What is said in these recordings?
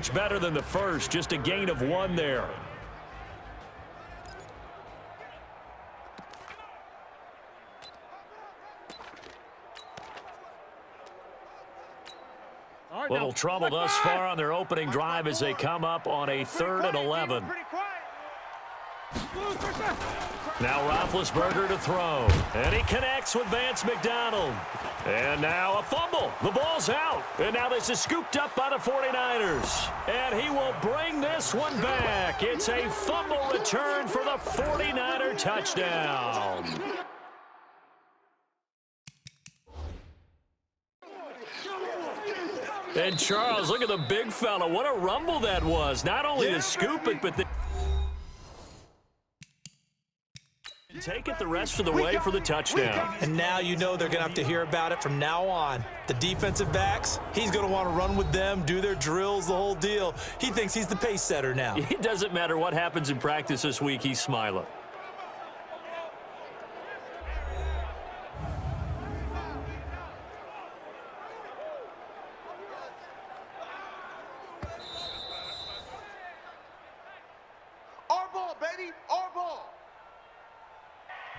much better than the first, just a gain of 1 there. Little trouble thus far on their opening drive as they come up on a 3rd and 11. Now Roethlisberger to throw. And he connects with Vance McDonald. And now a fumble. The ball's out. And now this is scooped up by the 49ers. And he will bring this one back. It's a fumble return for the 49er touchdown. And Charles, look at the big fella. What a rumble that was. Not only to scoop it, but take it the rest of the way for the touchdown. And now you know they're going to have to hear about it from now on. The defensive backs, he's going to want to run with them, do their drills, the whole deal. He thinks he's the pace setter now. It doesn't matter what happens in practice this week, he's smiling.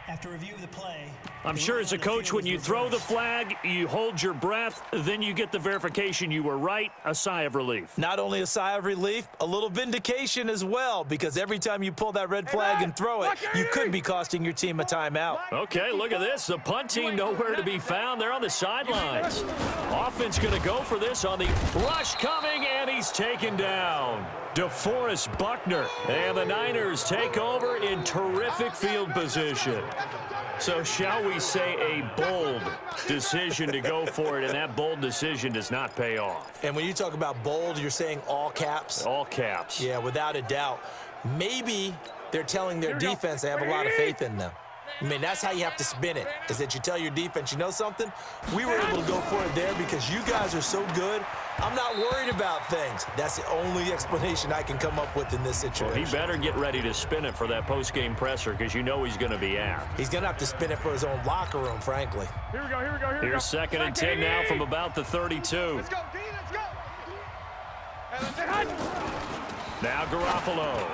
After review of the play, I'm sure as a coach, when you throw the flag, you hold your breath, then you get the verification you were right, a sigh of relief. Not only a sigh of relief, a little vindication as well, because every time you pull that red flag and throw it, you could be costing your team a timeout. Okay, look at this. The punt team nowhere to be found. They're on the sidelines. Offense going to go for this on the rush coming, and he's taken down. DeForest Buckner, and the Niners take over in terrific field position. So shall we say a bold decision to go for it, and that bold decision does not pay off. And when you talk about bold, you're saying all caps? All caps. Yeah, without a doubt. Maybe they're telling their defense they have a lot of faith in them. I mean, that's how you have to spin it, is that you tell your defense, you know something? We were able to go for it there because you guys are so good. I'm not worried about things. That's the only explanation I can come up with in this situation. Well, he better get ready to spin it for that post-game presser because you know he's going to be out. He's going to have to spin it for his own locker room, frankly. Here we go, here we go, here we go. Here's 2nd and 10 now from about the 32. Let's go, D, let's go. Now Garoppolo.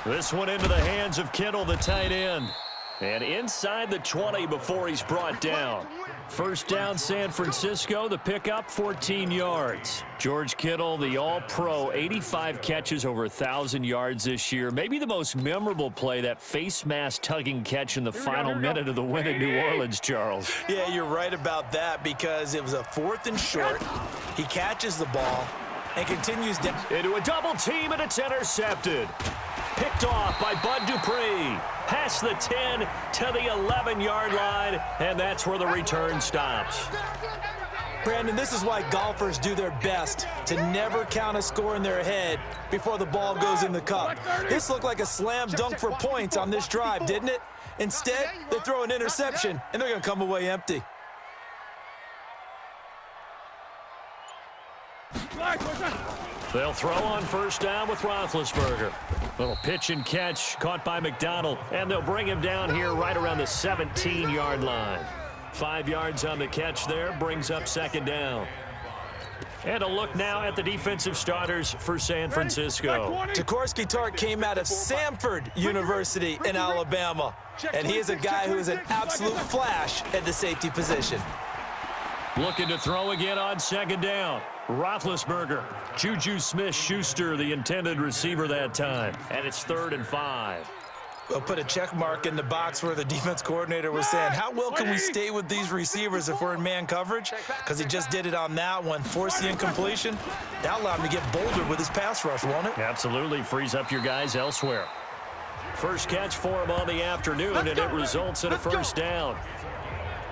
This one into the hands of Kittle, the tight end. And inside the 20 before he's brought down. First down, San Francisco. The pickup, 14 yards. George Kittle, the all-pro, 85 catches, over 1,000 yards this year. Maybe the most memorable play, that face mask tugging catch in the final minute of the win in New Orleans, Charles. Yeah, you're right about that because it was a 4th and short. He catches the ball and continues down. Into a double team, and it's intercepted. Picked off by Bud Dupree. Past the 10 to the 11-yard line, and that's where the return stops. Brandon, this is why golfers do their best to never count a score in their head before the ball goes in the cup. This looked like a slam dunk for points on this drive, didn't it? Instead, they throw an interception, and they're going to come away empty. They'll throw on first down with Roethlisberger. Little pitch and catch caught by McDonald, and they'll bring him down here right around the 17-yard line. 5 yards on the catch there, brings up 2nd down. And a look now at the defensive starters for San Francisco. Jaworski Tartt came out of Samford University in Alabama, and he is a guy who is an absolute flash at the safety position. Looking to throw again on 2nd down. Roethlisberger. Juju Smith-Schuster, the intended receiver that time. And it's 3rd and 5. We'll put a check mark in the box where the defense coordinator was saying, how well can we stay with these receivers if we're in man coverage? Because he just did it on that one, forced the incompletion. That allowed him to get bolder with his pass rush, won't it? Absolutely. Frees up your guys elsewhere. First catch for him on the afternoon, and it results in a first down.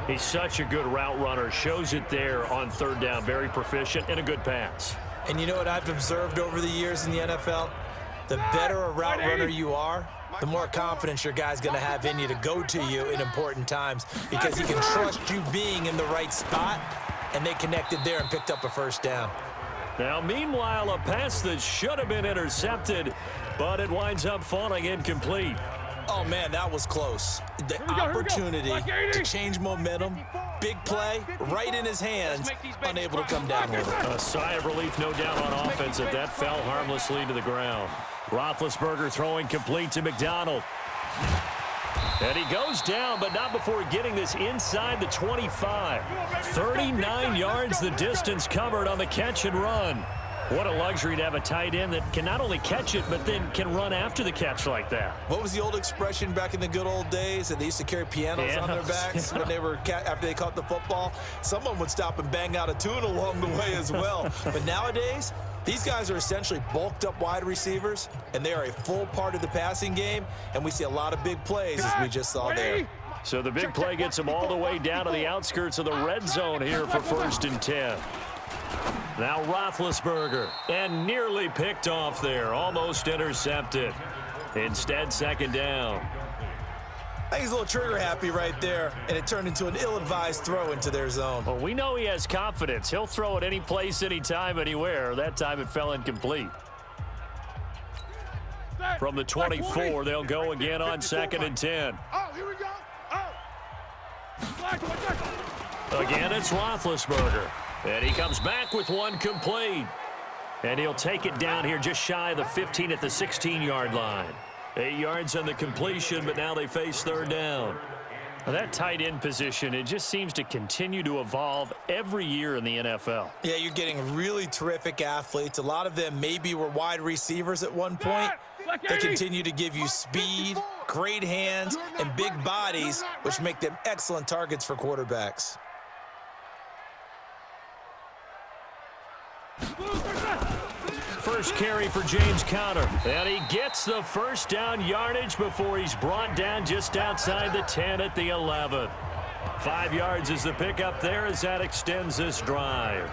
He's such a good route runner. Shows it there on 3rd down. Very proficient and a good pass. And you know what I've observed over the years in the NFL? The better a route runner you are, the more confidence your guy's going to have in you to go to you in important times because he can trust you being in the right spot, and they connected there and picked up a first down. Now, meanwhile, a pass that should have been intercepted, but it winds up falling incomplete. Oh, man, that was close. The opportunity to change momentum, big play right in his hands, unable to come down with it. A sigh of relief, no doubt, on offense that that fell harmlessly to the ground. Roethlisberger throwing complete to McDonald. And he goes down, but not before getting this inside the 25. 39 yards the distance covered on the catch and run. What a luxury to have a tight end that can not only catch it, but then can run after the catch like that. What was the old expression back in the good old days that they used to carry pianos on their backs when they were after they caught the football? Someone would stop and bang out a tune along the way as well. But nowadays, these guys are essentially bulked up wide receivers, and they are a full part of the passing game, and we see a lot of big plays as we just saw there. So the big play gets them all the way down to the outskirts of the red zone here for 1st and 10. Now Roethlisberger, and nearly picked off there, almost intercepted. Instead, 2nd down. I think he's a little trigger happy right there, and it turned into an ill-advised throw into their zone. Well, we know he has confidence. He'll throw it any place, anytime, anywhere. That time it fell incomplete. From the 24, they'll go again on 2nd and 10. Oh, here we go. Oh. Again, it's Roethlisberger. And he comes back with one complete. And he'll take it down here just shy of the 15 at the 16-yard line. 8 yards on the completion, but now they face 3rd down. Now that tight end position, it just seems to continue to evolve every year in the NFL. Yeah, you're getting really terrific athletes. A lot of them maybe were wide receivers at one point. They continue to give you speed, great hands, and big bodies, which make them excellent targets for quarterbacks. First carry for James Conner. And he gets the 1st down yardage before he's brought down just outside the 10 at the 11. 5 yards is the pickup there as that extends this drive.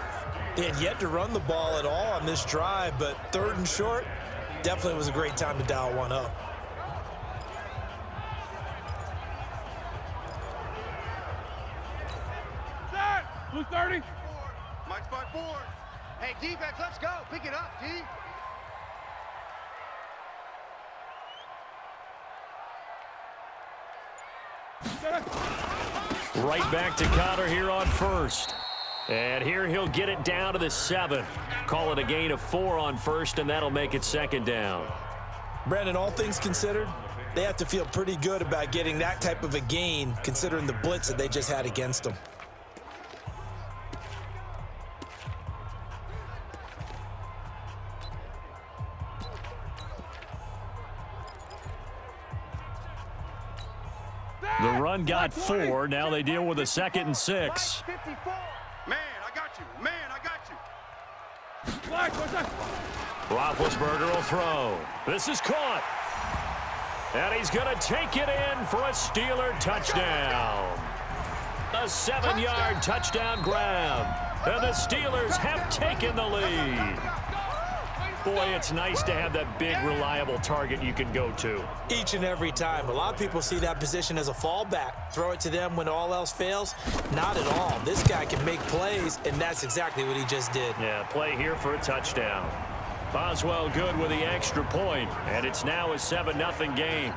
They had yet to run the ball at all on this drive, but 3rd and short definitely was a great time to dial one up. Blue 30. Mike's by 4. Hey, defense, let's go. Pick it up, D. Right back to Conner here on 1st. And here he'll get it down to the 7. Call it a gain of 4 on 1st, and that'll make it 2nd down. Brandon, all things considered, they have to feel pretty good about getting that type of a gain considering the blitz that they just had against them. The run got 4. Now they deal with a 2nd and 6. 54. Man, I got you. Man, I got you. Roethlisberger will throw. This is caught. And he's going to take it in for a Steeler touchdown. A 7-yard touchdown grab. And the Steelers have taken the lead. Boy, it's nice to have that big, reliable target you can go to. Each and every time. A lot of people see that position as a fallback. Throw it to them when all else fails. Not at all. This guy can make plays, and that's exactly what he just did. Yeah, play here for a touchdown. Boswell good with the extra point, and it's now a 7-0 game.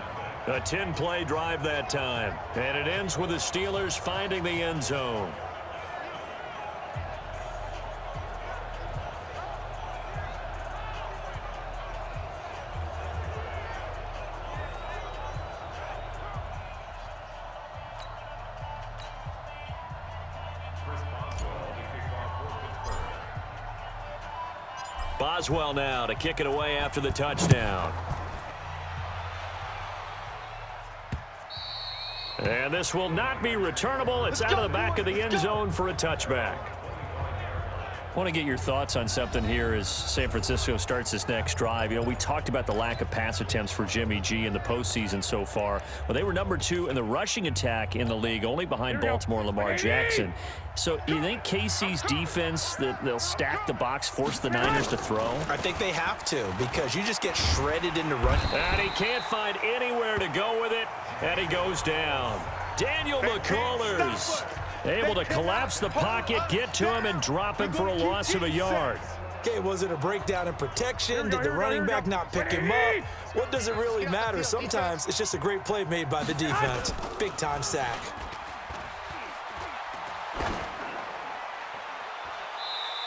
A 10-play drive that time, and it ends with the Steelers finding the end zone. Boswell now to kick it away after the touchdown. And this will not be returnable. It's out of the back of the end zone for a touchback. I want to get your thoughts on something here as San Francisco starts this next drive. You know, we talked about the lack of pass attempts for Jimmy G in the postseason so far. Well, they were number 2 in the rushing attack in the league, only behind Baltimore and Lamar Jackson. So you think KC's defense, that they'll stack the box, force the Niners to throw? I think they have to, because you just get shredded into running. And he can't find anywhere to go with it, and he goes down. Daniel McCullers able to collapse the pocket, get to him, and drop him for a loss of a yard. Okay, was it a breakdown in protection? Did the running back not pick him up? What does it really matter? Sometimes it's just a great play made by the defense. Big-time sack.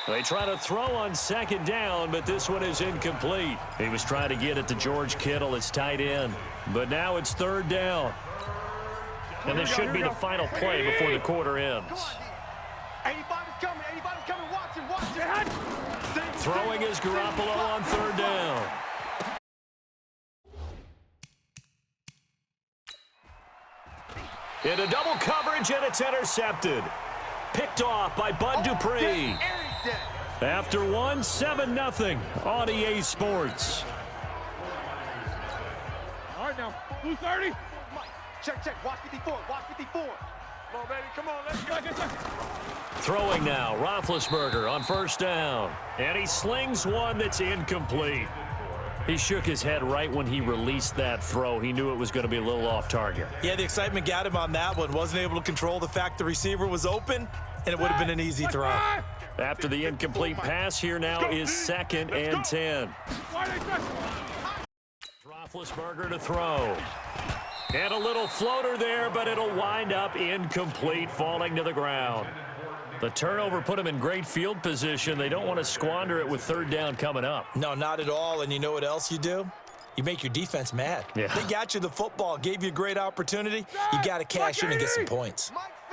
They try to throw on second down, but this one is incomplete. He was trying to get it to George Kittle, his tight end. But now it's third down. And this should be the final play before the quarter ends. 85's coming. 85's coming. Watch him. Throwing is Garoppolo on third down. Into double coverage, and it's intercepted. Picked off by Bud Dupree. After one, 7-0 on EA Sports. All right, now. Blue 30. Check. Watch 54. Watch 54. Come on, baby. Come on. Let's go. Throwing now, Roethlisberger on first down. And he slings one that's incomplete. He shook his head right when he released that throw. He knew it was going to be a little off target. Yeah, the excitement got him on that one. Wasn't able to control the fact the receiver was open, and it would have been an easy throw. After the incomplete pass, here now is 2nd and 10. Roethlisberger to throw. And a little floater there, but it'll wind up incomplete, falling to the ground. The turnover put him in great field position. They don't want to squander it with third down coming up. No, not at all. And you know what else you do? You make your defense mad. Yeah. They got you the football, gave you a great opportunity. You got to cash in and get some points.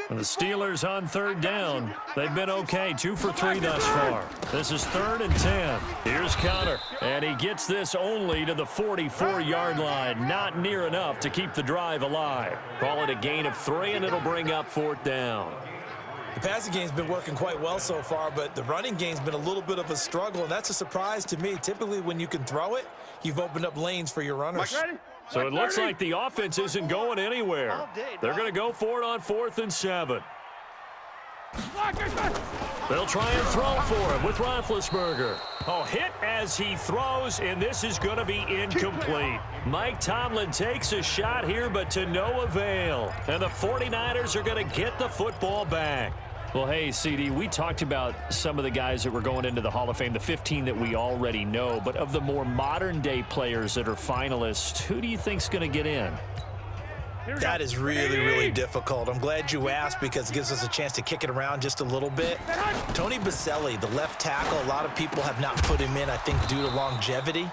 And the Steelers on third down. They've been okay, 2 for 3 thus far. This is 3rd and 10. Here's Connor, and he gets this only to the 44-yard line. Not near enough to keep the drive alive. Call it a gain of 3, and it'll bring up 4th down. The passing game's been working quite well so far, but the running game's been a little bit of a struggle, and that's a surprise to me. Typically, when you can throw it, you've opened up lanes for your runners. So it looks like the offense isn't going anywhere. They're going to go for it on 4th and 7. They'll try and throw for him with Roethlisberger. Oh, hit as he throws, and this is going to be incomplete. Mike Tomlin takes a shot here, but to no avail. And the 49ers are going to get the football back. Well, hey, CD, we talked about some of the guys that were going into the Hall of Fame, the 15 that we already know. But of the more modern-day players that are finalists, who do you think's going to get in? That is really, really difficult. I'm glad you asked because it gives us a chance to kick it around just a little bit. Tony Baselli, the left tackle, a lot of people have not put him in, I think, due to longevity.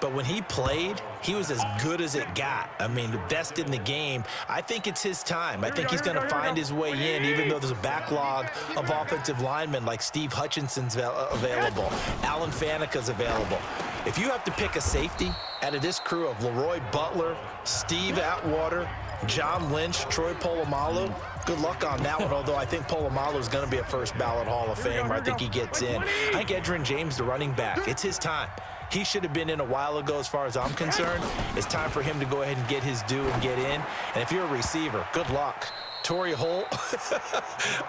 But when he played, he was as good as it got. I mean, the best in the game. I think it's his time. I think he's going to find his way in, even though there's a backlog of offensive linemen like Steve Hutchinson's available. Alan Faneca's available. If you have to pick a safety out of this crew of Leroy Butler, Steve Atwater, John Lynch, Troy Polamalu, good luck on that one, although I think Polamalu is going to be a first ballot Hall of Famer. I think he gets in. I think Edgerrin James, the running back, it's his time. He should have been in a while ago as far as I'm concerned. It's time for him to go ahead and get his due and get in. And if you're a receiver, good luck. Torrey Holt,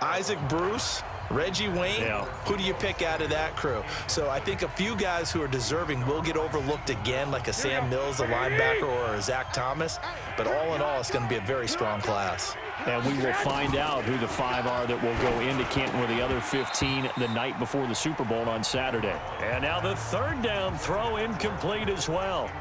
Isaac Bruce, Reggie Wayne, Who do you pick out of that crew? So I think a few guys who are deserving will get overlooked again, like a Sam Mills, a linebacker, or a Zach Thomas. But all in all, it's going to be a very strong class. And we will find out who the 5 are that will go into Canton with the other 15 the night before the Super Bowl on Saturday. And now the 3rd down throw incomplete as well.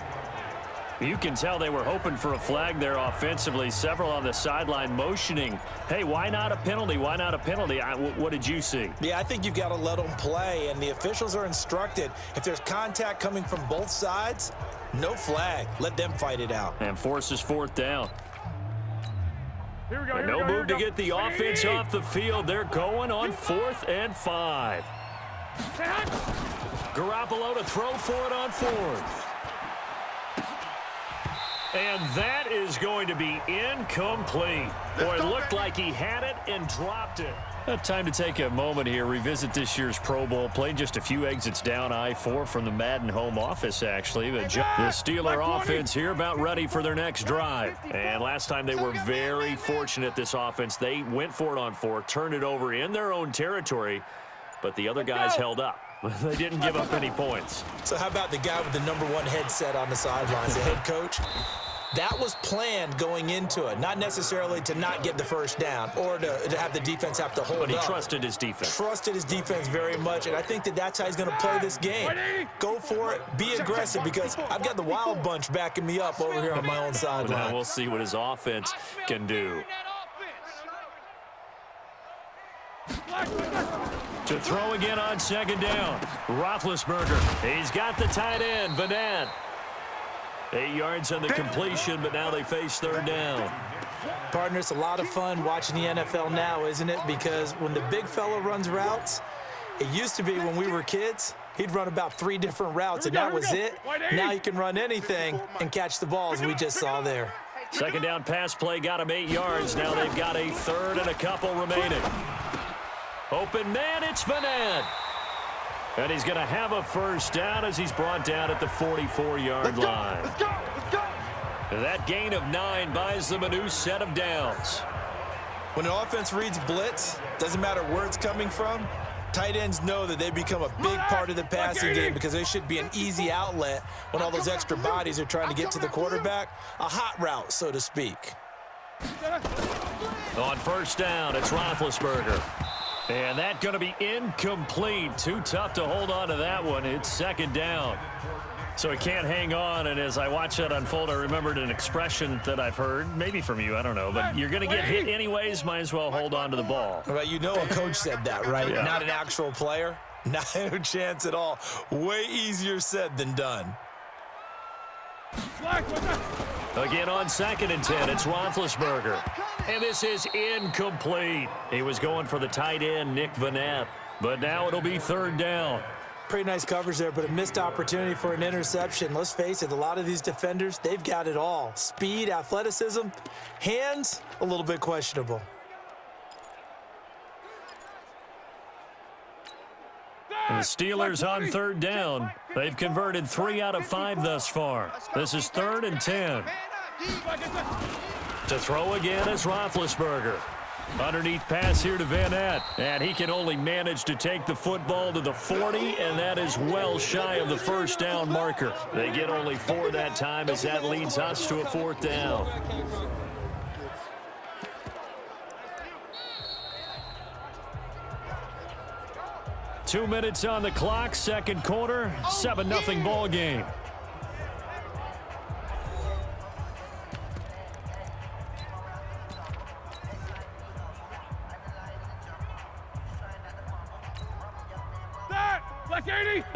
You can tell they were hoping for a flag there offensively. Several on the sideline motioning, hey, why not a penalty? Why not a penalty? What did you see? Yeah, I think you've got to let them play, and the officials are instructed. If there's contact coming from both sides, no flag. Let them fight it out. And forces 4th down. And no move to get the offense off the field. They're going on 4th and 5. Garoppolo to throw for it on 4th. And that is going to be incomplete. Boy, it looked like he had it and dropped it. Time to take a moment here, revisit this year's Pro Bowl. Played just a few exits down I-4 from the Madden home office, actually. The Steeler offense here about ready for their next drive. And last time they were very fortunate, this offense. They went for it on 4, turned it over in their own territory, but the other guys held up. They didn't give up any points. So how about the guy with the #1 headset on the sidelines, the head coach? That was planned going into it, not necessarily to not get the first down or to have the defense have to hold up. But he trusted his defense. Trusted his defense very much, and I think that's how he's going to play this game. Go for it. Be aggressive, because I've got the wild bunch backing me up over here on my own sideline. Now we'll see what his offense can do. To throw again on second down. Roethlisberger. He's got the tight end, Vanette. 8 yards on the completion, but now they face third down. Partner, it's a lot of fun watching the NFL now, isn't it? Because when the big fella runs routes, it used to be when we were kids, he'd run about 3 different routes, and that was it. Now he can run anything and catch the ball, as we just saw there. Second down pass play got him 8 yards. Now they've got a third and a couple remaining. Open man, it's Vanette. And he's going to have a first down as he's brought down at the 44-yard line. Let's go. That gain of 9 buys them a new set of downs. When an offense reads blitz, doesn't matter where it's coming from, tight ends know that they become a big part of the passing game because they should be an easy outlet when all those extra bodies are trying to get to the quarterback. A hot route, so to speak. On first down, it's Roethlisberger. And that's going to be incomplete. Too tough to hold on to that one. It's second down. So he can't hang on, and as I watch that unfold, I remembered an expression that I've heard, maybe from you, I don't know, but you're going to get hit anyways, might as well hold on to the ball. Well, you know a coach said that, right? Yeah. Not an actual player. Not a chance at all. Way easier said than done. Again on second and 10, it's Roethlisberger. And this is incomplete. He was going for the tight end, Nick Vanette. But now it'll be third down. Pretty nice coverage there, but a missed opportunity for an interception. Let's face it, a lot of these defenders, they've got it all. Speed, athleticism, hands, a little bit questionable. And the Steelers on third down. They've converted 3 out of 5 thus far. This is third and 10. To throw again is Roethlisberger. Underneath pass here to Vanette. And he can only manage to take the football to the 40, and that is well shy of the first down marker. They get only 4 that time as that leads us to a fourth down. Two minutes on the clock, second quarter, 7-0 ball game.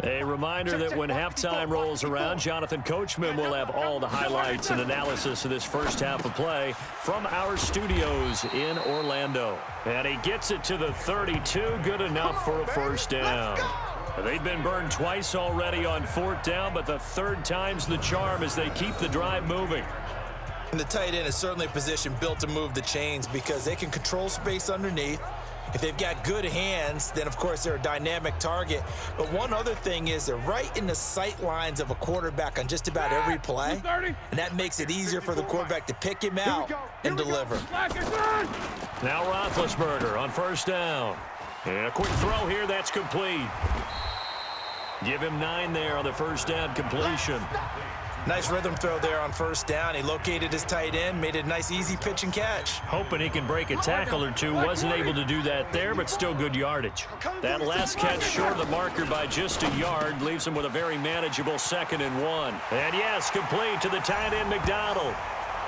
A reminder that when halftime rolls around, Jonathan Coachman will have all the highlights and analysis of this first half of play from our studios in Orlando. And he gets it to the 32, good enough for a first down. They've been burned twice already on fourth down, but the third time's the charm as they keep the drive moving. And the tight end is certainly a position built to move the chains because they can control space underneath. If they've got good hands, then, of course, they're a dynamic target. But one other thing is they're right in the sight lines of a quarterback on just about every play, and that makes it easier for the quarterback to pick him out and deliver. Now Roethlisberger on first down. And a quick throw here, that's complete. Give him 9 there on the first down completion. Nice rhythm throw there on first down. He located his tight end, made it a nice, easy pitch and catch. Hoping he can break a tackle or two. Wasn't able to do that there, but still good yardage. That last catch short of the marker by just a yard leaves him with a very manageable 2nd and 1. And yes, complete to the tight end, McDonald.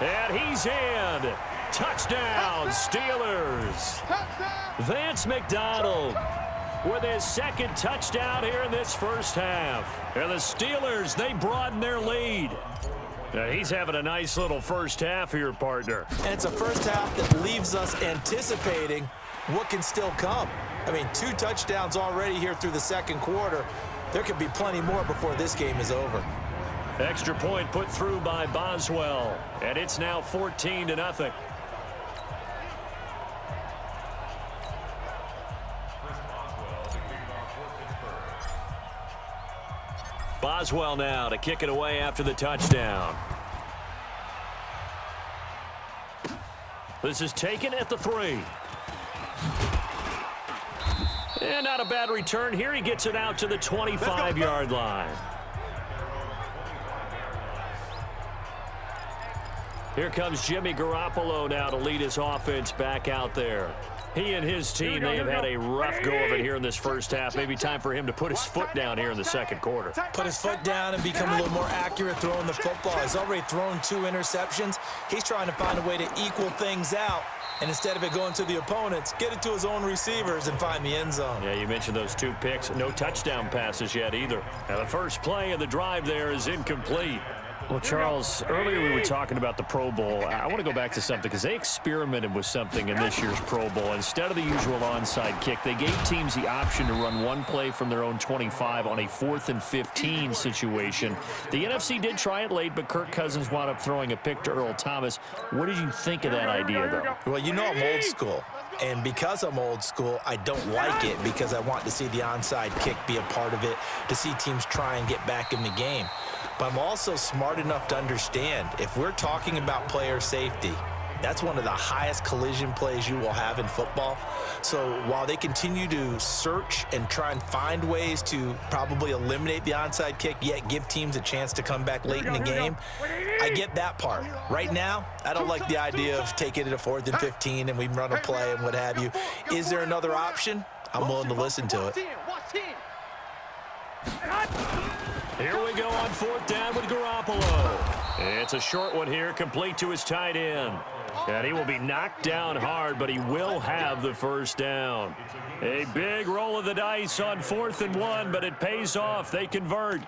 And he's in. Touchdown, Steelers. Vance McDonald with his 2nd touchdown here in this first half. And the Steelers, they broaden their lead. Now, he's having a nice little first half here, partner. And it's a first half that leaves us anticipating what can still come. I mean, 2 touchdowns already here through the second quarter. There could be plenty more before this game is over. Extra point put through by Boswell. And it's now 14-0. Boswell now to kick it away after the touchdown. This is taken at the 3. And not a bad return here. He gets it out to the 25-yard line. Here comes Jimmy Garoppolo now to lead his offense back out there. He and his team, they have had a rough go of it here in this first half. Maybe time for him to put his foot down here in the second quarter. Put his foot down and become a little more accurate throwing the football. He's already thrown 2 interceptions. He's trying to find a way to equal things out. And instead of it going to the opponents, get it to his own receivers and find the end zone. Yeah, you mentioned those 2 picks. No touchdown passes yet either. Now the first play of the drive there is incomplete. Well, Charles, earlier we were talking about the Pro Bowl. I want to go back to something because they experimented with something in this year's Pro Bowl. Instead of the usual onside kick, they gave teams the option to run one play from their own 25 on a 4th and 15 situation. The NFC did try it late, but Kirk Cousins wound up throwing a pick to Earl Thomas. What did you think of that idea, though? Well, you know I'm old school. And because I'm old school, I don't like it because I want to see the onside kick be a part of it, to see teams try and get back in the game. But I'm also smart enough to understand if we're talking about player safety, that's one of the highest collision plays you will have in football. So while they continue to search and try and find ways to probably eliminate the onside kick, yet give teams a chance to come back late in the game, I get that part. Right now, I don't like the idea of taking it to 4th and 15 and we run a play and what have you. Is there another option? I'm willing to listen to it. Here we go on 4th down with Garoppolo. It's a short one here, complete to his tight end. And he will be knocked down hard, but he will have the first down. A big roll of the dice on 4th and 1, but it pays off. They convert.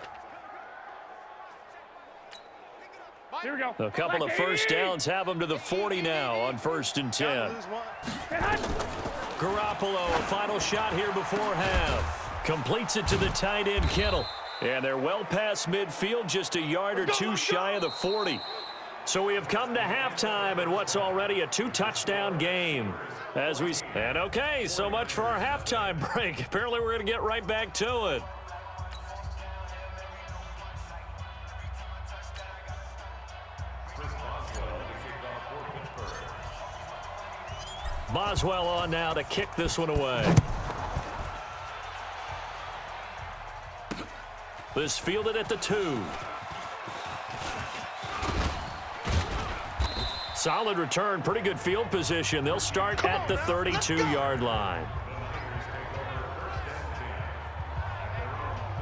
Here we go. A couple of first downs have them to the 40 now on 1st and 10. Garoppolo, a final shot here before half. Completes it to the tight end, Kittle. And they're well past midfield, just a yard or 2 shy of the 40. So we have come to halftime in what's already a 2-touchdown game. And okay, so much for our halftime break. Apparently we're going to get right back to it. Boswell on now to kick this one away. This fielded at the 2. Solid return, pretty good field position. They'll start at the 32-yard line.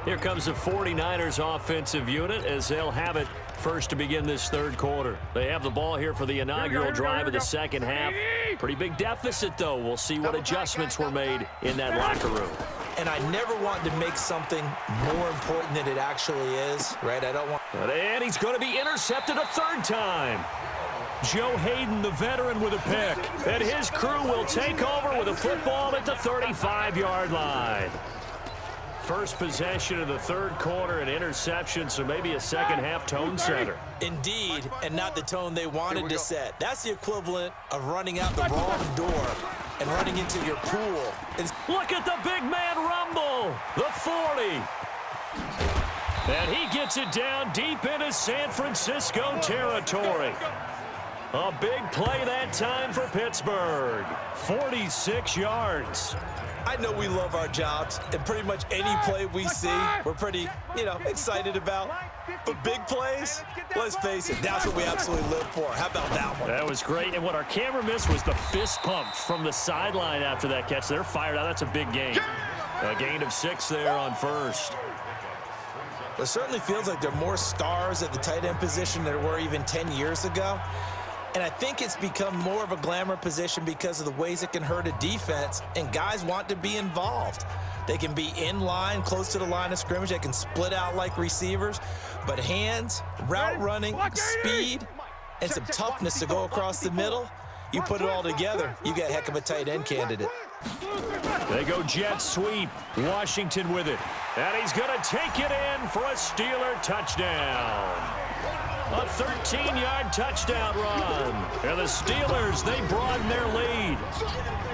Here comes the 49ers offensive unit as they'll have it first to begin this third quarter. They have the ball here for the inaugural drive of the second half. Pretty big deficit, though. We'll see what adjustments were made in that locker room. And I never want to make something more important than it actually is, right? I don't want... And he's going to be intercepted a 3rd time. Joe Hayden, the veteran, with a pick. And his crew will take over with a football at the 35-yard line. First possession of the third quarter, an interception, so maybe a second-half tone setter. Indeed, and not the tone they wanted to set. That's the equivalent of running out the wrong door and running into your pool. Look at the big man rumble, the 40. And he gets it down deep into San Francisco territory. A big play that time for Pittsburgh. 46 yards. I know we love our jobs, and pretty much any play we see, we're pretty, excited about. But big plays, let's face it, that's what we absolutely live for. How about that one? That was great, and what our camera missed was the fist pump from the sideline after that catch. They're fired out. That's a big gain. A gain of 6 there on first. It certainly feels like there are more stars at the tight end position than there were even 10 years ago. And I think it's become more of a glamour position because of the ways it can hurt a defense, and guys want to be involved. They can be in line, close to the line of scrimmage. They can split out like receivers. But hands, route running, speed, and some toughness to go across the middle, you put it all together, you got a heck of a tight end candidate. They go jet sweep. Washington with it. And he's going to take it in for a Steeler touchdown. A 13-yard touchdown run. And the Steelers, they broaden their lead.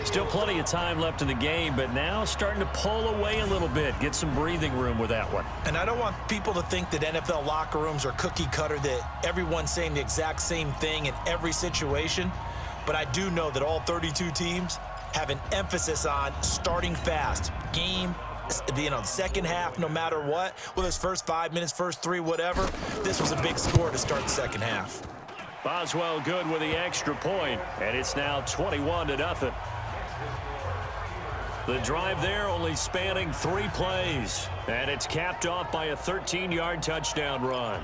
Still plenty of time left in the game, but now starting to pull away a little bit. Get some breathing room with that one. And I don't want people to think that NFL locker rooms are cookie cutter, that everyone's saying the exact same thing in every situation. But I do know that all 32 teams have an emphasis on starting fast. Game, second half, no matter what, whether it's first 5 minutes, first 3, whatever, this was a big score to start the second half. Boswell good with the extra point, and it's now 21-0. The drive there only spanning 3 plays, and it's capped off by a 13-yard touchdown run.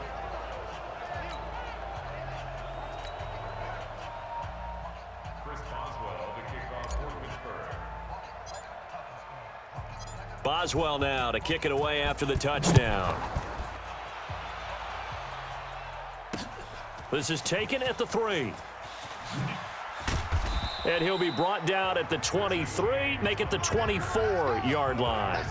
Boswell now to kick it away after the touchdown. This is taken at the 3. And he'll be brought down at the 23, make it the 24-yard line.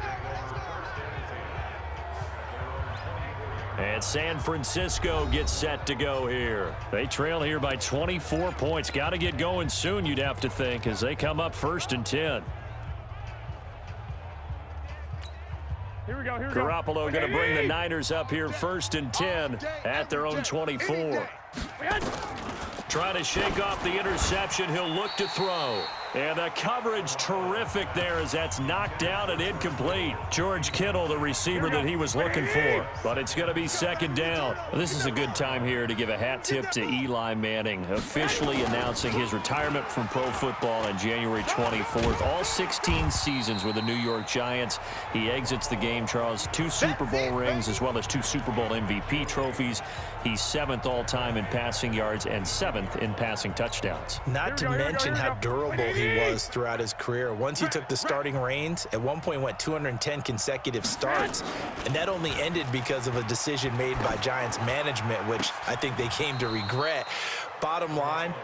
And San Francisco gets set to go here. They trail here by 24 points. Got to get going soon, you'd have to think, as they come up 1st and 10. Here we go. Garoppolo going to bring the Niners up here 1st and 10 at their own 24. Trying to shake off the interception. He'll look to throw. And the coverage terrific there as that's knocked down and incomplete. George Kittle, the receiver that he was looking for. But it's going to be 2nd down. This is a good time here to give a hat tip to Eli Manning, officially announcing his retirement from pro football on January 24th. All 16 seasons with the New York Giants. He exits the game, Charles, 2 Super Bowl rings as well as 2 Super Bowl MVP trophies. He's 7th all-time in passing yards and 7th in passing touchdowns. Not to mention how durable he was throughout his career. Once he took the starting reins, at one point went 210 consecutive starts, and that only ended because of a decision made by Giants management, which I think they came to regret. Bottom line,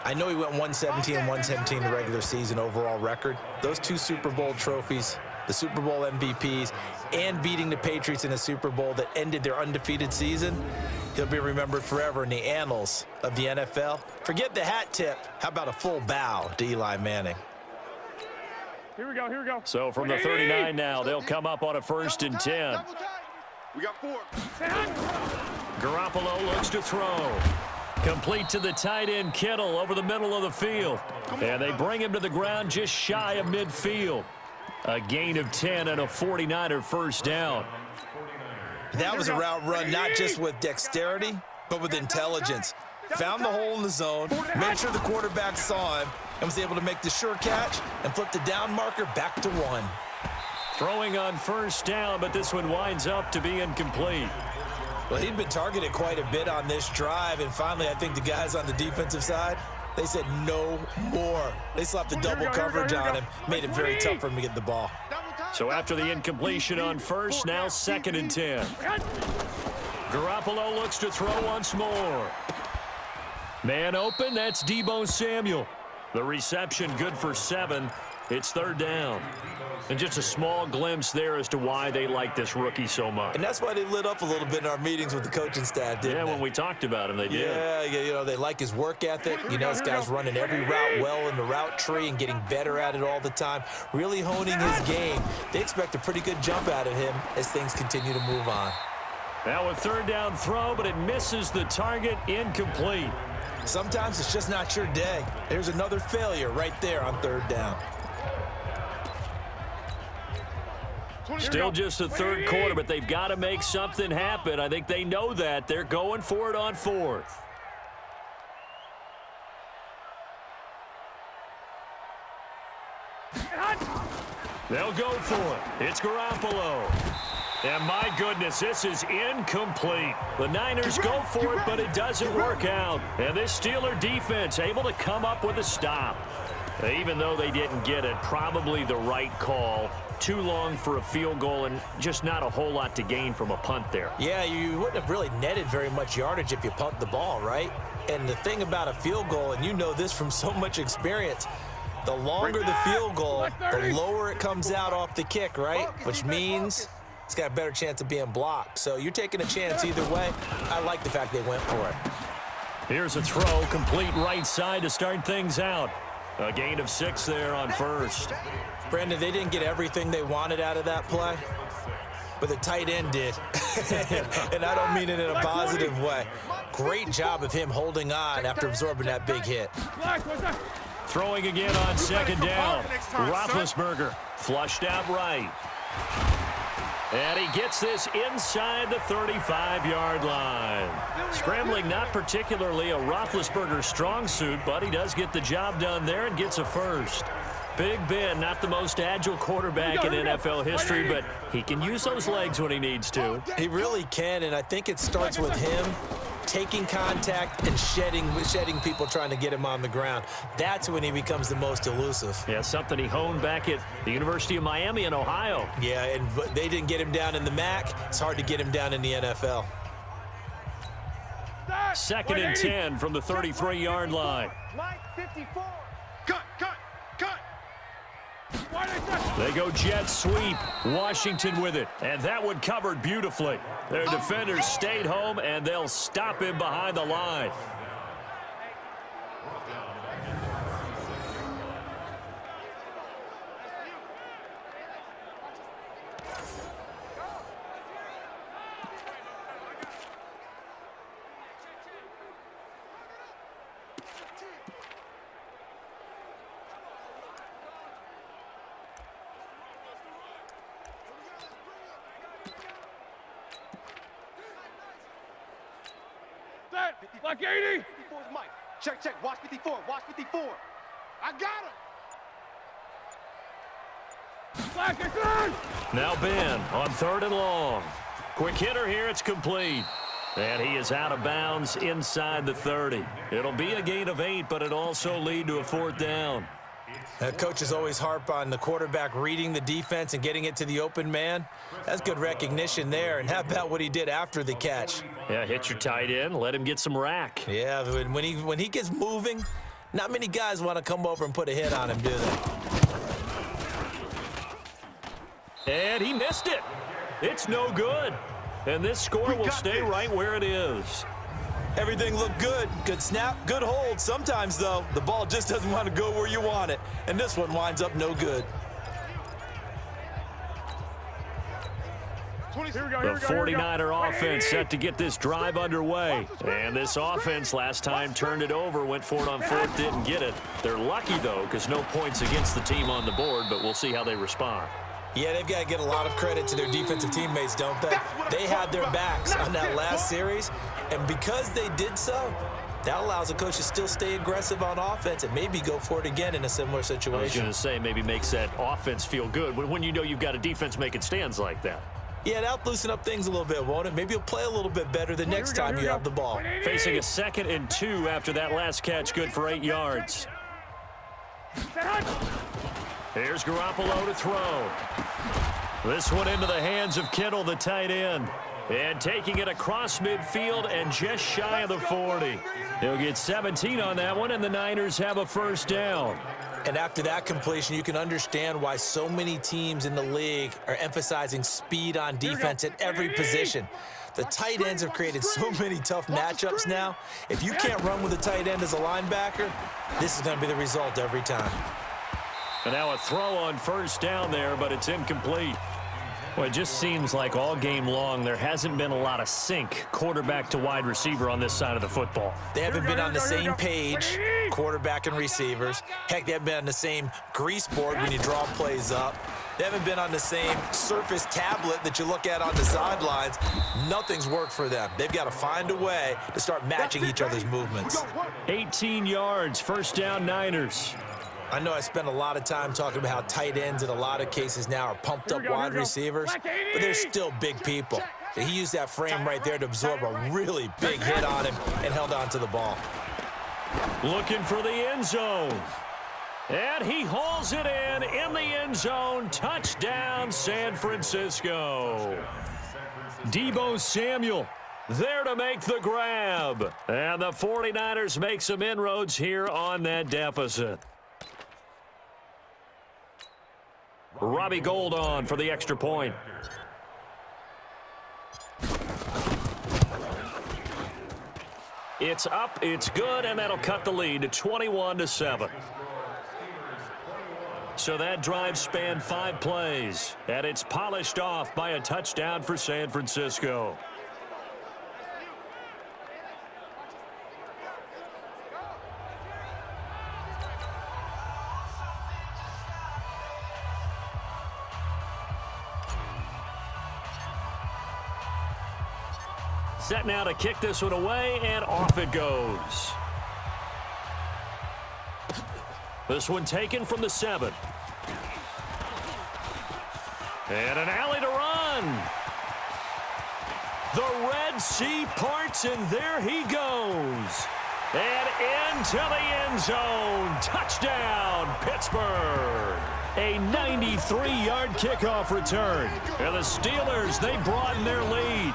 I know he went 117 and 117 the regular season overall record. Those 2 Super Bowl trophies, the Super Bowl MVPs, and beating the Patriots in a Super Bowl that ended their undefeated season, he'll be remembered forever in the annals of the NFL. Forget the hat tip. How about a full bow to Eli Manning? Here we go. So from the 39 now, they'll come up on a 1st and 10. We got 4. Garoppolo looks to throw. Complete to the tight end, Kittle, over the middle of the field. And they bring him to the ground just shy of midfield. A gain of 10 and a 49er 1st down. That was a route run not just with dexterity, but with intelligence. Found the hole in the zone, made sure the quarterback saw him, and was able to make the sure catch and flip the down marker back to 1. Throwing on 1st down, but this one winds up to be incomplete. Well, he'd been targeted quite a bit on this drive, and finally I think the guys on the defensive side, they said no more. They slapped the double coverage on him, made it very tough for him to get the ball. So after the incompletion on 1st, now 2nd and 10. Garoppolo looks to throw once more. Man open, that's Deebo Samuel. The reception good for 7. It's 3rd down. And just a small glimpse there as to why they like this rookie so much. And that's why they lit up a little bit in our meetings with the coaching staff, didn't they? When we talked about him, they did. Yeah, you know, they like his work ethic. You know, this guy's running every route well in the route tree and getting better at it all the time, really honing his game. They expect a pretty good jump out of him as things continue to move on. Now a 3rd down throw, but it misses the target, incomplete. Sometimes it's just not your day. There's another failure right there on 3rd down. Still just the 3rd quarter, but they've got to make something happen. I think they know that. They're going for it on 4th. They'll go for it. It's Garoppolo. And my goodness, this is incomplete. The Niners go for it, but it doesn't work out. And this Steeler defense able to come up with a stop. Even though they didn't get it, probably the right call. Too long for a field goal and just not a whole lot to gain from a punt there. Yeah, you wouldn't have really netted very much yardage if you pumped the ball, right? And the thing about a field goal, and you know this from so much experience, the longer the field goal, the lower it comes out off the kick, right? Which means it's got a better chance of being blocked. So you're taking a chance either way. I like the fact they went for it. Here's a throw, complete right side to start things out. A gain of 6 there on 1st. Brandon, they didn't get everything they wanted out of that play, but the tight end did. And I don't mean it in a positive way. Great job of him holding on after absorbing that big hit. Throwing again on 2nd down. Roethlisberger flushed out right. And he gets this inside the 35-yard line. Scrambling not particularly a Roethlisberger strong suit, but he does get the job done there and gets a 1st. Big Ben, not the most agile quarterback in NFL history, but he can use those legs when he needs to. He really can, and I think it starts with him taking contact and shedding people trying to get him on the ground. That's when he becomes the most elusive. Yeah, something he honed back at the University of Miami in Ohio. Yeah, and they didn't get him down in the MAC. It's hard to get him down in the NFL. Second and 10 from the 33-yard line. Mike, 54. Cut. They go jet sweep. Washington with it. And that one covered beautifully. Their defenders stayed home, and they'll stop him behind the line. Like 80. 54 is Mike. Check. Watch 54. I got him. Black is good. Now Ben on 3rd and long. Quick hitter here. It's complete. And he is out of bounds inside the 30. It'll be a gain of 8, but it'll also lead to a 4th down. Coaches always harp on the quarterback reading the defense and getting it to the open man. That's good recognition there. And how about what he did after the catch? Yeah, hit your tight end. Let him get some rack. Yeah, when he gets moving, not many guys want to come over and put a hit on him, do they? And he missed it. It's no good. And this score will stay right where it is. Everything looked good. Good snap, good hold. Sometimes, though, the ball just doesn't want to go where you want it. And this one winds up no good. The 49er offense set to get this drive underway. And this offense last time turned it over, went for it on 4th, didn't get it. They're lucky, though, because no points against the team on the board, but we'll see how they respond. Yeah, they've got to get a lot of credit to their defensive teammates, don't they? They had their backs on that last series, and because they did so, that allows the coach to still stay aggressive on offense and maybe go for it again in a similar situation. I was going to say maybe makes that offense feel good when you know you've got a defense making stands like that. Yeah, that'll loosen up things a little bit, won't it? Maybe you'll play a little bit better the next time you have the ball. Facing a 2nd and 2 after that last catch, good for 8 yards. Here's Garoppolo to throw. This one into the hands of Kittle, the tight end. And taking it across midfield and just shy of the 40. He'll get 17 on that one, and the Niners have a 1st down. And after that completion, you can understand why so many teams in the league are emphasizing speed on defense at every position. The tight ends have created so many tough matchups now. If you can't run with a tight end as a linebacker, this is going to be the result every time. And now a throw on 1st down there, but it's incomplete. Well, it just seems like all game long there hasn't been a lot of sync quarterback to wide receiver on this side of the football. They haven't been on the same page, quarterback and receivers. Heck, they haven't been on the same grease board when you draw plays up. They haven't been on the same surface tablet that you look at on the sidelines. Nothing's worked for them. They've got to find a way to start matching each other's movements. 18 yards, 1st down Niners. I know I spent a lot of time talking about how tight ends in a lot of cases now are pumped up wide receivers, but they're still big people. He used that frame right there to absorb a really big hit on him and held on to the ball. Looking for the end zone. And he hauls it in the end zone. Touchdown, San Francisco. Deebo Samuel there to make the grab. And the 49ers make some inroads here on that deficit. Robbie Gould on for the extra point. It's up, it's good, and that'll cut the lead to 21-7. So that drive spanned 5 plays, and it's polished off by a touchdown for San Francisco. Set now to kick this one away, and off it goes. This one taken from the 7. And an alley to run. The Red Sea parts, and there he goes. And into the end zone. Touchdown, Pittsburgh. A 93-yard kickoff return. And the Steelers, they broaden their lead.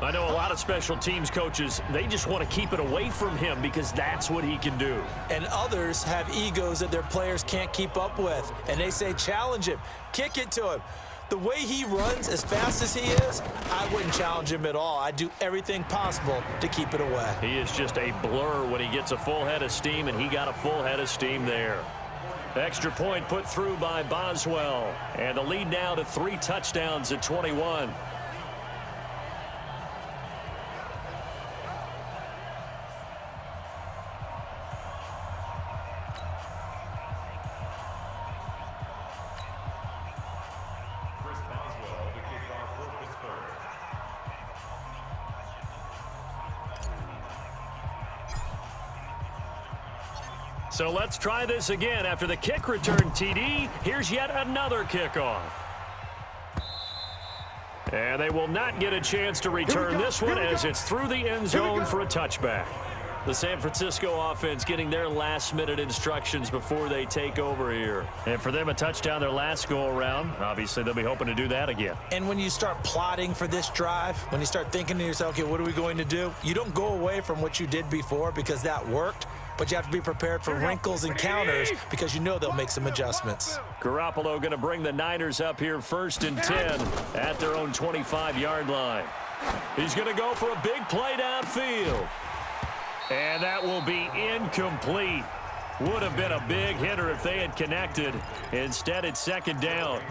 I know a lot of special teams coaches, they just want to keep it away from him because that's what he can do. And others have egos that their players can't keep up with. And they say, challenge him, kick it to him. The way he runs as fast as he is, I wouldn't challenge him at all. I'd do everything possible to keep it away. He is just a blur when he gets a full head of steam, and he got a full head of steam there. Extra point put through by Boswell. And the lead now to 3 touchdowns at 21. So let's try this again. After the kick return TD, here's yet another kickoff. And they will not get a chance to return this one as it's through the end zone for a touchback. The San Francisco offense getting their last-minute instructions before they take over here. And for them, a touchdown their last go-around. Obviously, they'll be hoping to do that again. And when you start plotting for this drive, when you start thinking to yourself, okay, what are we going to do? You don't go away from what you did before because that worked. But you have to be prepared for wrinkles and counters because you know they'll make some adjustments. Garoppolo going to bring the Niners up here 1st and 10 at their own 25-yard line. He's going to go for a big play downfield. And that will be incomplete. Would have been a big hitter if they had connected. Instead, it's 2nd down.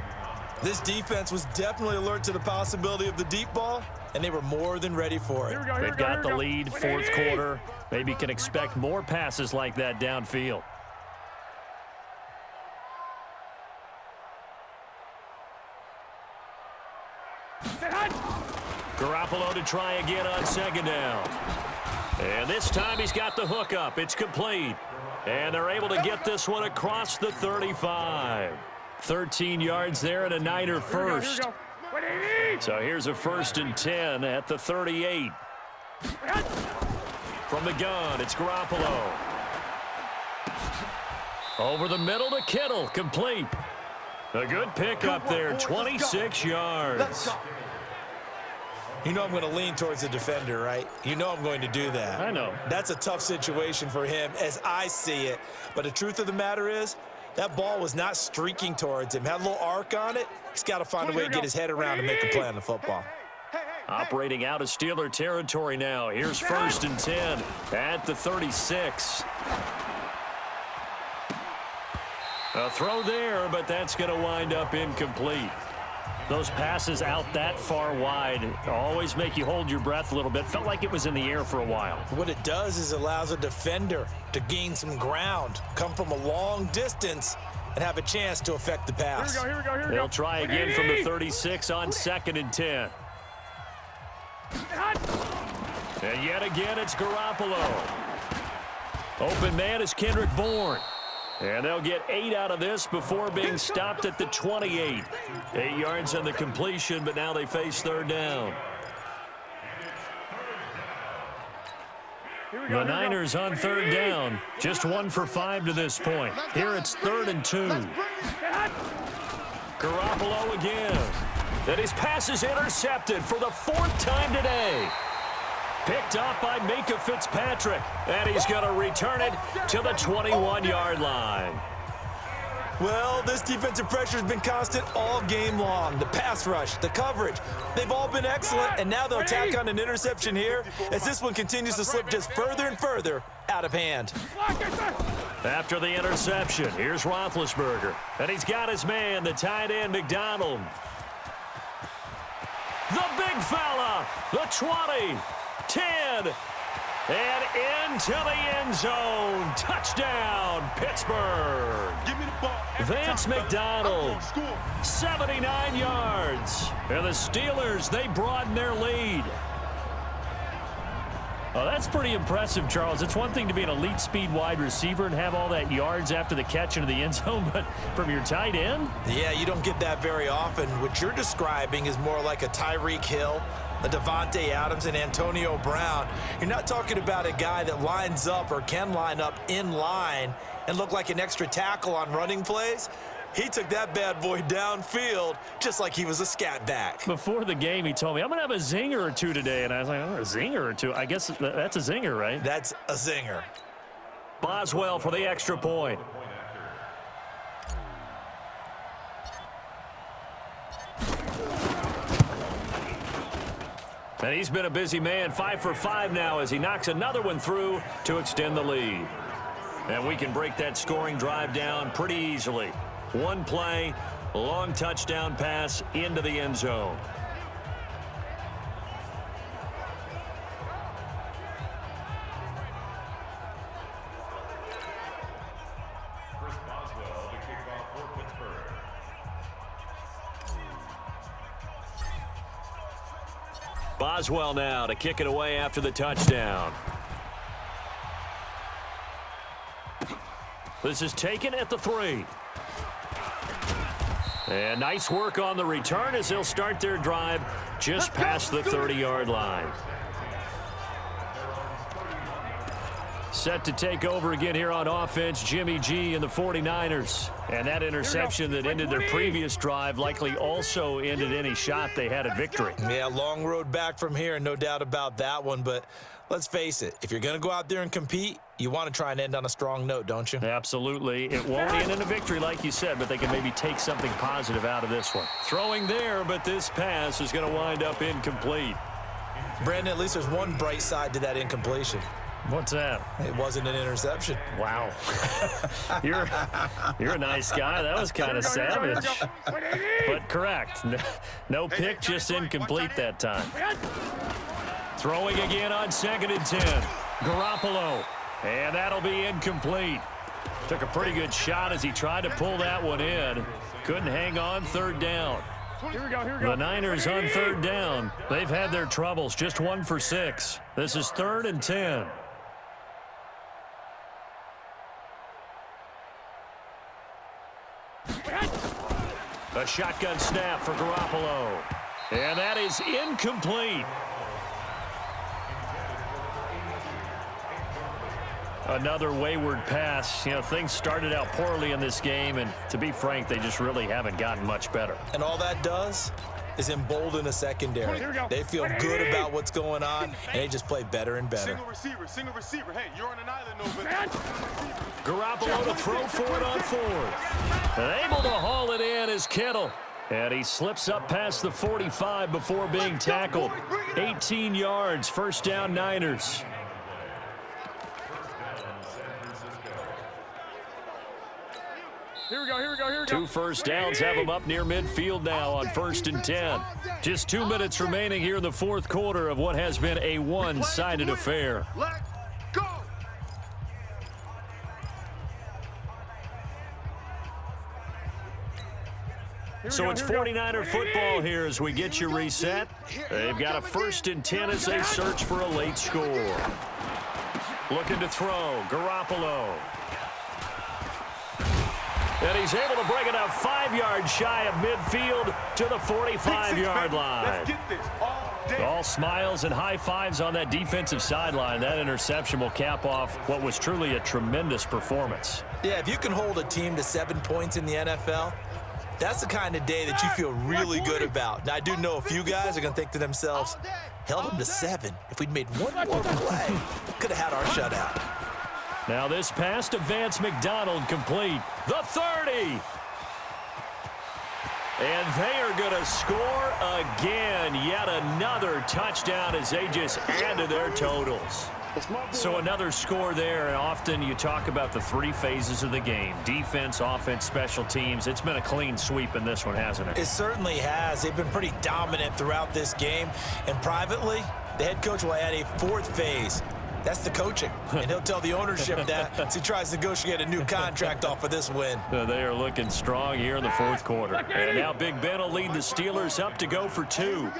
This defense was definitely alert to the possibility of the deep ball, and they were more than ready for it. They've got the lead, 4th quarter. Maybe can expect more passes like that downfield. Garoppolo to try again on 2nd down. And this time he's got the hook up. It's complete. And they're able to get this one across the 35. 13 yards there and a Niner first. So here's a 1st and 10 at the 38. From the gun, it's Garoppolo. Over the middle to Kittle, complete. A good pickup there, 26 yards. You know I'm going to lean towards the defender, right? You know I'm going to do that. I know. That's a tough situation for him as I see it. But the truth of the matter is, that ball was not streaking towards him. Had a little arc on it. He's got to find a way to get his head around and make a play on the football. Operating out of Steeler territory now. Here's 1st and 10 at the 36. A throw there, but that's going to wind up incomplete. Those passes out that far wide always make you hold your breath a little bit. Felt like it was in the air for a while. What it does is allows a defender to gain some ground, come from a long distance, and have a chance to affect the pass. Here we go. They'll try again from the 36 on 2nd and 10. And yet again, it's Garoppolo. Open man is Kendrick Bourne. And they'll get 8 out of this before being stopped at the 28. 8 yards on the completion, but now they face 3rd down. The Niners on 3rd down. Just 1 for 5 to this point. Here it's 3rd and 2. Garoppolo again. And his pass is intercepted for the 4th time today. Picked up by Minkah Fitzpatrick. And he's going to return it to the 21-yard line. Well, this defensive pressure has been constant all game long. The pass rush, the coverage, they've all been excellent, and now they'll tack on an interception here as this one continues to slip just further and further out of hand. After the interception, here's Roethlisberger, and he's got his man, the tight end, McDonald. The big fella, the 20, 10, and into the end zone. Touchdown, Pittsburgh. Give me the ball. Vance McDonald, 79 yards. And the Steelers, they broaden their lead. Well, that's pretty impressive, Charles. It's one thing to be an elite speed wide receiver and have all that yards after the catch into the end zone, but from your tight end? Yeah, you don't get that very often. What you're describing is more like a Tyreek Hill, a Devontae Adams, and Antonio Brown. You're not talking about a guy that lines up or can line up in line and look like an extra tackle on running plays. He took that bad boy downfield just like he was a scat back. Before the game, he told me, I'm going to have a zinger or two today. And I was like, oh, a zinger or two? I guess that's a zinger, right? That's a zinger. Boswell for the extra point. And he's been a busy man, 5 for 5 now as he knocks another one through to extend the lead. And we can break that scoring drive down pretty easily. One play, long touchdown pass into the end zone. Boswell now to kick it away after the touchdown. This is taken at the 3. And nice work on the return as they'll start their drive just past the 30-yard line. Set to take over again here on offense, Jimmy G and the 49ers. And that interception that ended their previous drive likely also ended any shot they had at victory. Yeah, long road back from here, no doubt about that one. But let's face it, if you're going to go out there and compete, you want to try and end on a strong note, don't you? Absolutely. It won't end in a victory like you said, but they can maybe take something positive out of this one. Throwing there, but this pass is going to wind up incomplete. Brandon, at least there's one bright side to that incompletion. What's that? It wasn't an interception. Wow. You're a nice guy. That was kind of savage. But correct. No pick, just incomplete that time. Throwing again on 2nd and 10. Garoppolo. And that'll be incomplete. Took a pretty good shot as he tried to pull that one in. Couldn't hang on 3rd down. Here we go. The Niners on 3rd down. They've had their troubles. Just 1 for 6. This is 3rd and 10. A shotgun snap for Garoppolo. And that is incomplete. Another wayward pass. You know, things started out poorly in this game, and to be frank, they just really haven't gotten much better. And all that does is embolden a secondary. They feel good about what's going on, and they just play better and better. Single receiver. Hey, you're on an island over. Garoppolo to throw for it on 4th. And able to haul it in is Kittle. And he slips up past the 45 before being tackled. 18 yards, 1st down Niners. Here we go. 2 first downs have them up near midfield now on 1st and 10. Just 2 minutes remaining here in the 4th quarter of what has been a one-sided affair. Let's go. So it's 49er football here as we get you reset. They've got a 1st and 10 as they search for a late score. Looking to throw, Garoppolo. And he's able to bring it up 5 yards shy of midfield to the 45-yard line. Let's get this all day. All smiles and high fives on that defensive sideline. That interception will cap off what was truly a tremendous performance. Yeah, if you can hold a team to 7 points in the NFL, that's the kind of day that you feel really good about. Now, I do know a few guys are going to think to themselves, held them to 7. If we'd made one more play, could have had our shutout. Now this pass to Vance McDonald complete. The 30. And they are going to score again. Yet another touchdown as they just add to their totals. So another score there, and often you talk about the 3 phases of the game. Defense, offense, special teams. It's been a clean sweep in this one, hasn't it? It certainly has. They've been pretty dominant throughout this game. And privately, the head coach will add a 4th phase. That's the coaching, and he'll tell the ownership that as he tries to negotiate a new contract off of this win. They are looking strong here in the 4th quarter. And now Big Ben will lead the Steelers up to go for 2.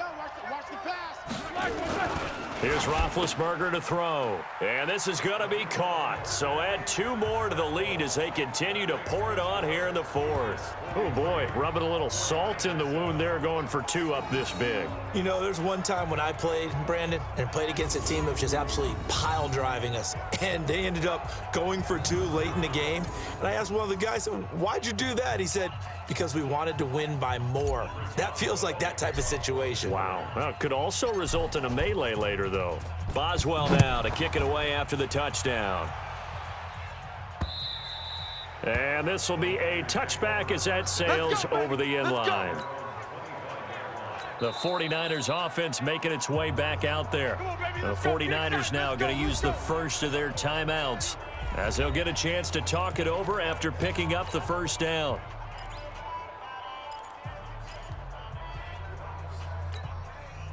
Here's Roethlisberger to throw. And this is going to be caught. So add 2 more to the lead as they continue to pour it on here in the 4th. Oh, boy, rubbing a little salt in the wound there, going for 2 up this big. You know, there's one time when I played, Brandon, and played against a team that was just absolutely pile driving us. And they ended up going for 2 late in the game. And I asked one of the guys, why'd you do that? He said, because we wanted to win by more. That feels like that type of situation. Wow. Well, it could also result in a melee later, though. Boswell now to kick it away after the touchdown. And this will be a touchback as that sails over the end line. The 49ers offense making its way back out there. The 49ers now going to use the first of their timeouts as they'll get a chance to talk it over after picking up the first down.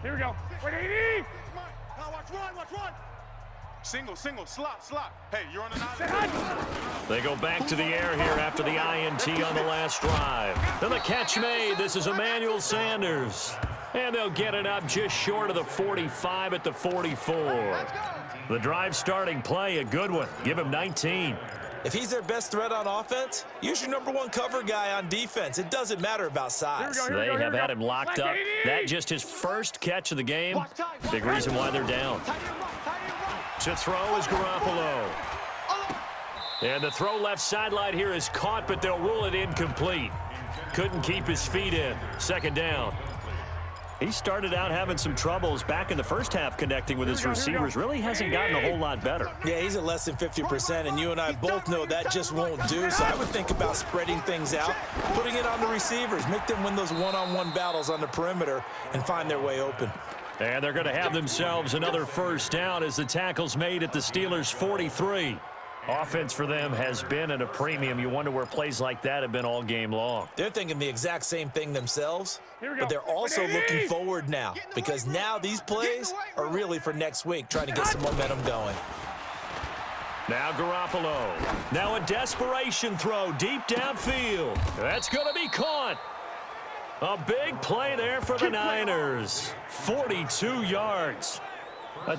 Here we go. Wait, 80. Watch run. Single, slot. Hey, you're on an island. They go back to the air here after the INT on the last drive. Then the catch made. This is Emmanuel Sanders. And they'll get it up just short of the 45 at the 44. The drive starting play, a good one. Give him 19. If he's their best threat on offense, use your #1 cover guy on defense. It doesn't matter about size. They have had him locked up. That just his first catch of the game. Big reason why they're down. To throw is Garoppolo. And the throw left sideline here is caught, but they'll rule it incomplete. Couldn't keep his feet in. Second down. He started out having some troubles back in the first half connecting with his receivers. Really hasn't gotten a whole lot better. Yeah, he's at less than 50%, and you and I both know that just won't do. So I would think about spreading things out, putting it on the receivers, make them win those one-on-one battles on the perimeter and find their way open. And they're going to have themselves another first down as the tackle's made at the Steelers' 43. Offense for them has been at a premium. You wonder where plays like that have been all game long. They're thinking the exact same thing themselves, but they're also looking forward now because now these plays are really for next week, trying to get some momentum going. Now Garoppolo. Now a desperation throw deep downfield. That's going to be caught. A big play there for the Niners. 42 yards.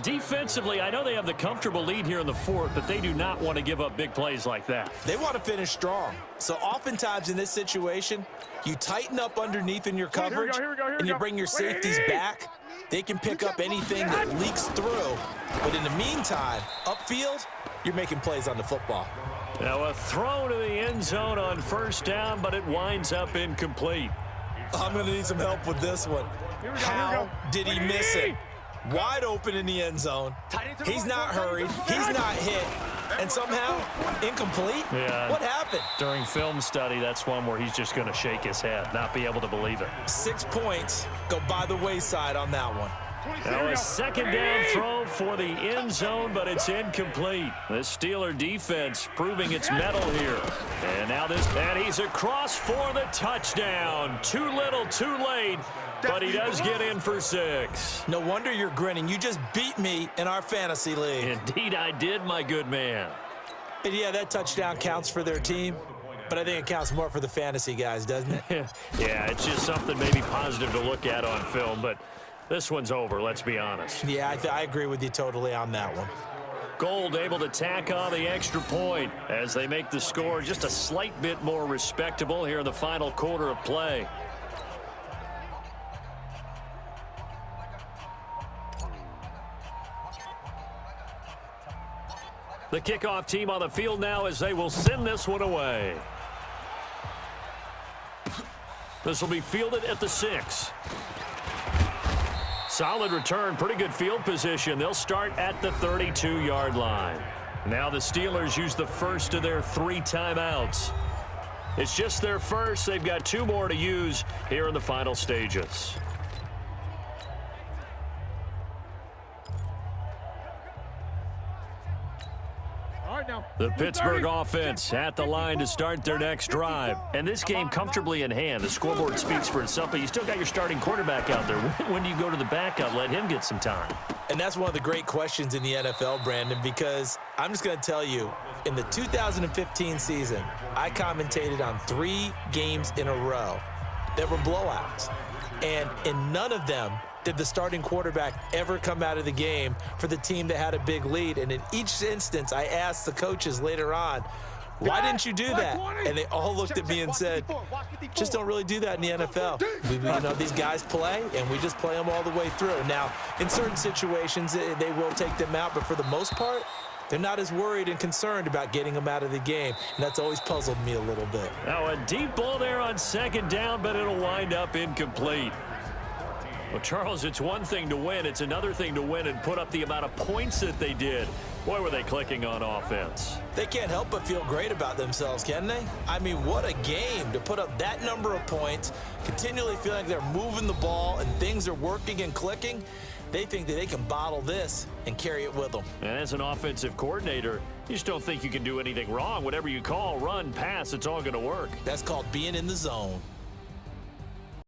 Defensively, I know they have the comfortable lead here in the 4th, but they do not want to give up big plays like that. They want to finish strong. So oftentimes in this situation, you tighten up underneath in your coverage, and you bring your safeties back. They can pick up anything that leaks through. But in the meantime, upfield, you're making plays on the football. Now a throw to the end zone on first down, but it winds up incomplete. I'm going to need some help with this one. How did he miss it? Wide open in the end zone. He's not hurried. He's not hit. And somehow, incomplete? Yeah. What happened? During film study, that's one where he's just going to shake his head, not be able to believe it. 6 points go by the wayside on that one. Now a second down throw for the end zone, but it's incomplete. The Steeler defense proving its mettle here. And now this, and he's across for the touchdown. Too little, too late. But he does get in for 6. No wonder you're grinning. You just beat me in our fantasy league. Indeed I did, my good man. And yeah, that touchdown counts for their team, but I think it counts more for the fantasy guys, doesn't it? Yeah, it's just something maybe positive to look at on film, but this one's over, let's be honest. Yeah, I agree with you totally on that one. Gold able to tack on the extra point as they make the score just a slight bit more respectable here in the final quarter of play. The kickoff team on the field now as they will send this one away. This will be fielded at the 6. Solid return, pretty good field position. They'll start at the 32-yard line. Now the Steelers use the first of their 3 timeouts. It's just their first. They've got 2 more to use here in the final stages. The Pittsburgh offense at the line to start their next drive. And this game comfortably in hand. The scoreboard speaks for itself, but you still got your starting quarterback out there. When do you go to the backup, let him get some time? And that's one of the great questions in the NFL, Brandon, because I'm just going to tell you, in the 2015 season, I commentated on 3 games in a row that were blowouts. And in none of them did the starting quarterback ever come out of the game for the team that had a big lead. And in each instance, I asked the coaches later on, why didn't you do that? And they all looked at me and said, just don't really do that in the NFL. These guys play, and we just play them all the way through. Now, in certain situations, they will take them out, but for the most part, they're not as worried and concerned about getting them out of the game, and that's always puzzled me a little bit. Now a deep ball there on second down, but it'll wind up incomplete. Well, Charles, it's one thing to win. It's another thing to win and put up the amount of points that they did. Boy, were they clicking on offense. They can't help but feel great about themselves, can they? I mean, what a game to put up that number of points, continually feeling like they're moving the ball and things are working and clicking. They think that they can bottle this and carry it with them. And as an offensive coordinator, you just don't think you can do anything wrong. Whatever you call, run, pass, it's all going to work. That's called being in the zone.